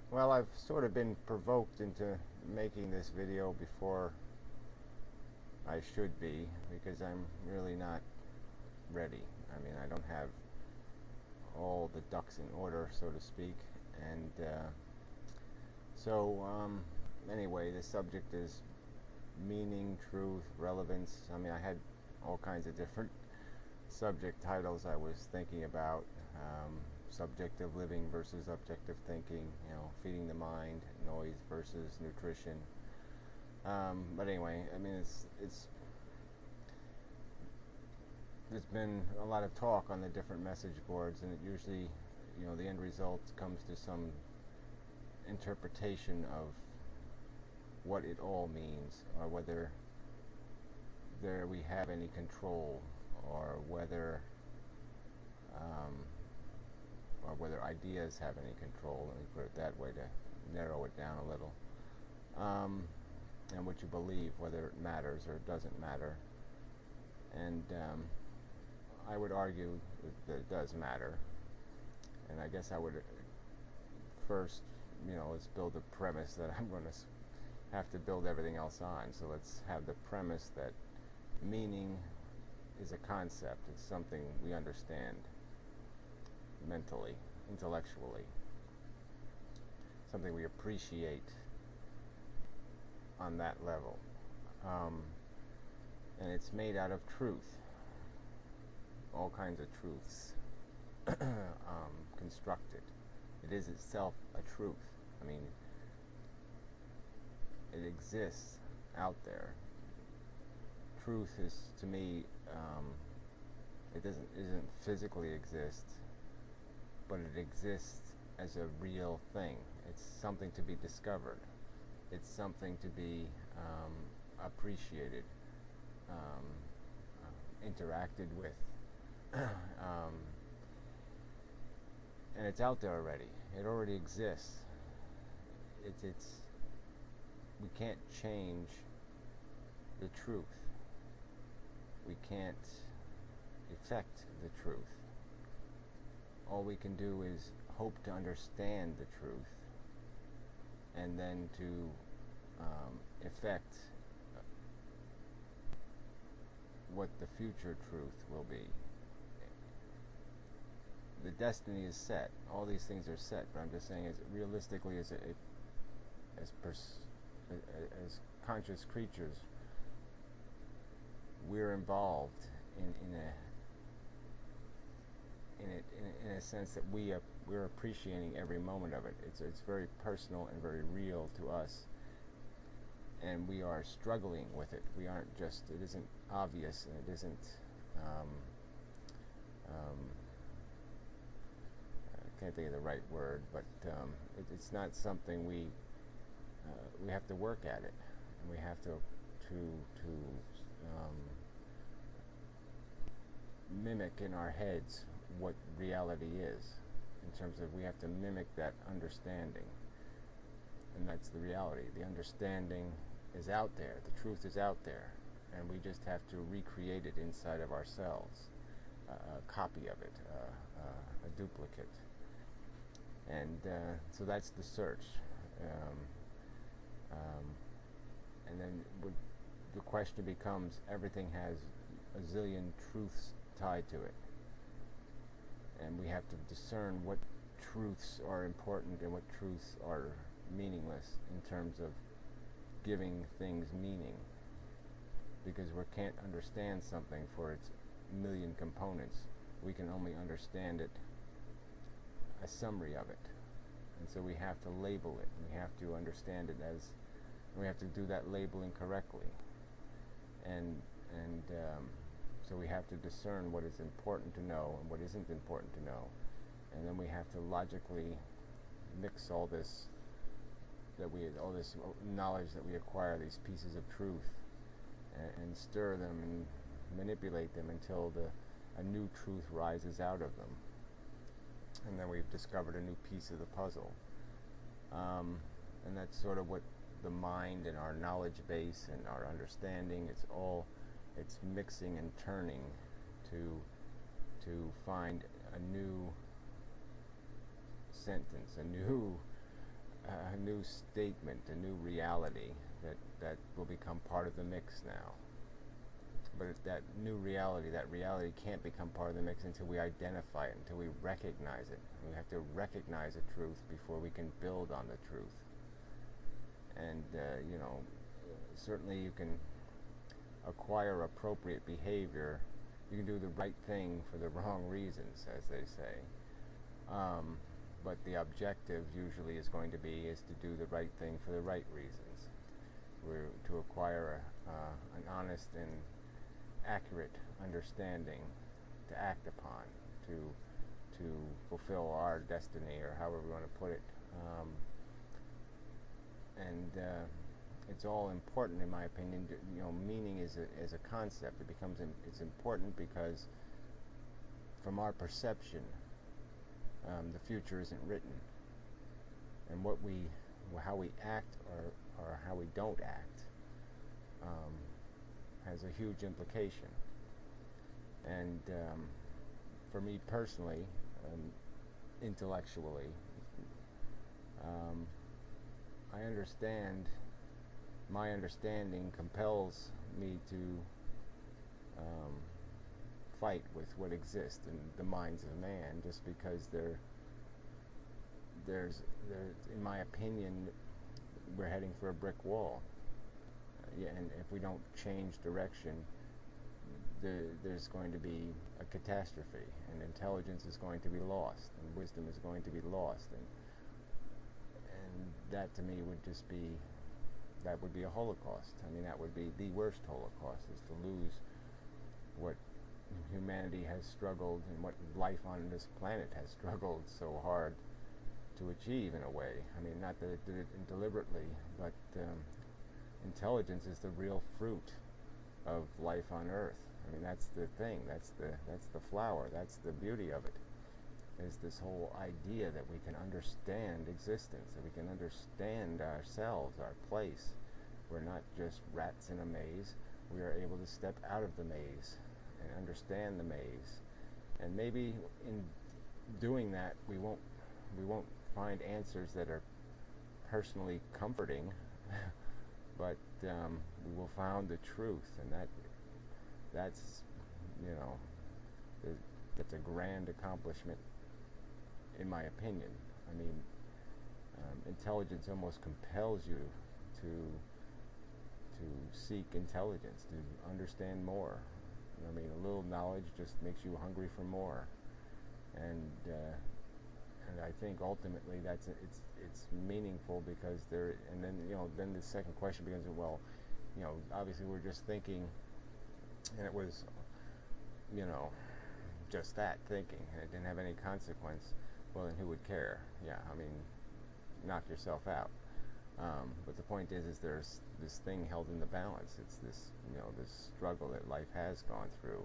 Well, I've sort of been provoked into making this video before I should be, because I'm really not ready. I mean, I don't have all the ducks in order, so to speak. And so, anyway, the subject is meaning, truth, relevance. I mean, I had all kinds of different subject titles I was thinking about. Subjective living versus objective thinking, feeding the mind, noise versus nutrition. But anyway, I mean, there's been a lot of talk on the different message boards, and it usually, the end result comes to some interpretation of what it all means, or whether we have any control, or whether um, ideas have any control. Let me put it that way to narrow it down a little. And what you believe, whether it matters or it doesn't matter. And I would argue that it does matter. And I guess I would first, let's build a premise that I'm going to have to build everything else on. So let's have the premise that meaning is a concept. It's something we understand mentally, intellectually, something we appreciate on that level. And it's made out of truth, all kinds of truths constructed. It is itself a truth. I mean, it exists out there. Truth is, to me, it isn't physically exist, but it exists as a real thing. It's something to be discovered. It's something to be appreciated, interacted with, and it's out there already. It already exists. It's we can't change the truth. We can't affect the truth. All we can do is hope to understand the truth, and then to affect what the future truth will be. The destiny is set. All these things are set, but I'm just saying, as realistically as conscious creatures, we're involved in a sense that we're appreciating every moment of it. It's very personal and very real to us, and we are struggling with it. We aren't just, it isn't obvious, and it isn't I can't think of the right word, but it's not something we have to work at it, and we have to mimic in our heads what reality is, in terms of we have to mimic that understanding, and that's the reality. The understanding is out there, the truth is out there, and we just have to recreate it inside of ourselves, a copy of it, a duplicate. And so that's the search. And then the question becomes, everything has a zillion truths tied to it, and we have to discern what truths are important and what truths are meaningless, in terms of giving things meaning, because we can't understand something for its million components. We can only understand it, a summary of it, and so we have to label it, and we have to understand it as, we have to do that labeling correctly, and so we have to discern what is important to know and what isn't important to know, and then we have to logically mix all this knowledge that we acquire, these pieces of truth, and stir them and manipulate them until a new truth rises out of them, and then we've discovered a new piece of the puzzle. And that's sort of what the mind and our knowledge base and our understanding, it's mixing and turning to find a new sentence, a new a new statement, a new reality that will become part of the mix now. But that new reality, that reality can't become part of the mix until we identify it, until we recognize it. We have to recognize a truth before we can build on the truth. And, certainly you can acquire appropriate behavior. You can do the right thing for the wrong reasons, as they say. But the objective usually is going to be is to do the right thing for the right reasons. We're to acquire an honest and accurate understanding to act upon, to fulfill our destiny, or however we want to put it. It's all important, in my opinion. Meaning is a concept. It's important because, from our perception, the future isn't written, and how we act or how we don't act has a huge implication. And for me personally, intellectually, I understand. My understanding compels me to fight with what exists in the minds of man, just because there's in my opinion, we're heading for a brick wall. And if we don't change direction, there's going to be a catastrophe, and intelligence is going to be lost, and wisdom is going to be lost, and that to me would be a holocaust. I mean, that would be the worst holocaust, is to lose what humanity has struggled, and what life on this planet has struggled so hard to achieve, in a way. I mean, not that it did it deliberately, but intelligence is the real fruit of life on Earth. I mean, that's the thing. That's the flower. That's the beauty of it. Is this whole idea that we can understand existence, that we can understand ourselves, our place. We're not just rats in a maze. We are able to step out of the maze and understand the maze. And maybe in doing that, we won't find answers that are personally comforting, but we will find the truth, and that's that's a grand accomplishment, in my opinion. I mean, intelligence almost compels you to seek intelligence, to understand more. I mean, a little knowledge just makes you hungry for more, and I think ultimately it's meaningful, because then the second question becomes, well, obviously we're just thinking, and it was just that, thinking, and it didn't have any consequence. Well, then who would care? Yeah, I mean, knock yourself out. But the point is there's this thing held in the balance. It's this this struggle that life has gone through,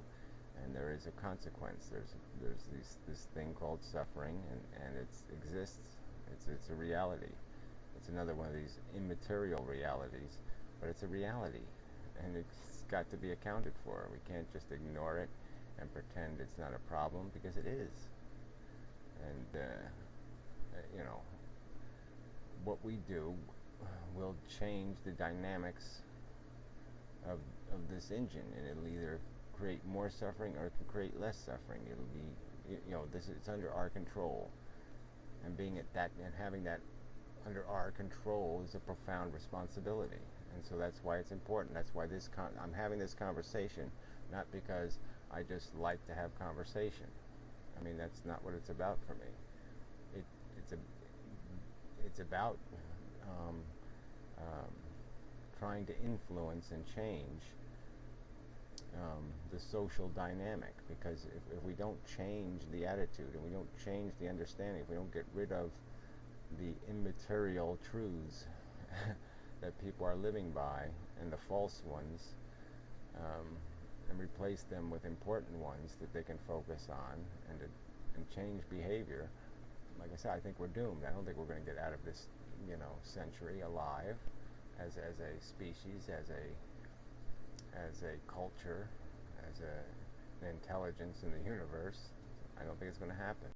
and there is a consequence. There's this thing called suffering, and it exists. It's a reality. It's another one of these immaterial realities, but it's a reality, and it's got to be accounted for. We can't just ignore it and pretend it's not a problem, because it is. And what we do will change the dynamics of this engine, and it'll either create more suffering or it can create less suffering. It'll be, it's under our control, and being at that and having that under our control is a profound responsibility. And so that's why it's important. That's why I'm having this conversation, not because I just like to have conversation. I mean, that's not what it's about for me. It's about trying to influence and change the social dynamic, because if we don't change the attitude, and we don't change the understanding, if we don't get rid of the immaterial truths that people are living by, and the false ones, and replace them with important ones that they can focus on, and change behavior, like I said, I think we're doomed. I don't think we're going to get out of this century alive as a species, as a culture, as an intelligence in the universe. I don't think it's going to happen.